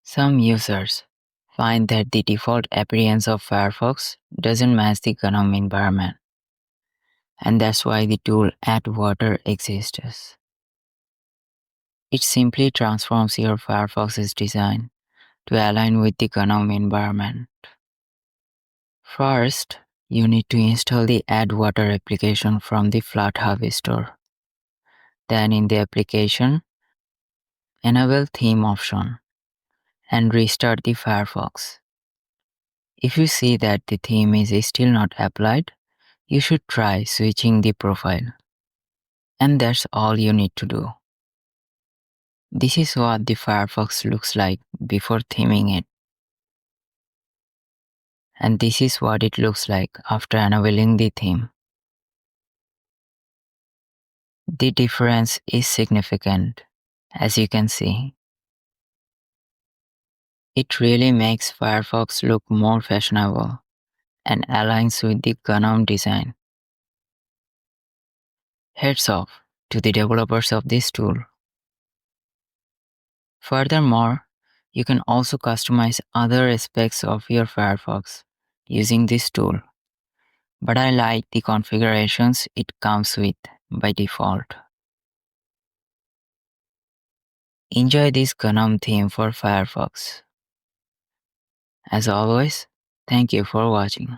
Some users find that the default appearance of Firefox doesn't match the GNOME environment, and that's why the tool Add Water exists. It simply transforms your Firefox's design to align with the GNOME environment. First, you need to install the Add Water application from the FlatHub store. Then in the application, enable theme option and restart the Firefox. If you see that the theme is still not applied, you should try switching the profile. And that's all you need to do. This is what the Firefox looks like before theming it. And this is what it looks like after enabling the theme. The difference is significant, as you can see. It really makes Firefox look more fashionable and aligns with the GNOME design. Heads off to the developers of this tool. Furthermore, you can also customize other aspects of your Firefox using this tool, but I like the configurations it comes with by default. Enjoy this GNOME theme for Firefox. As always, thank you for watching.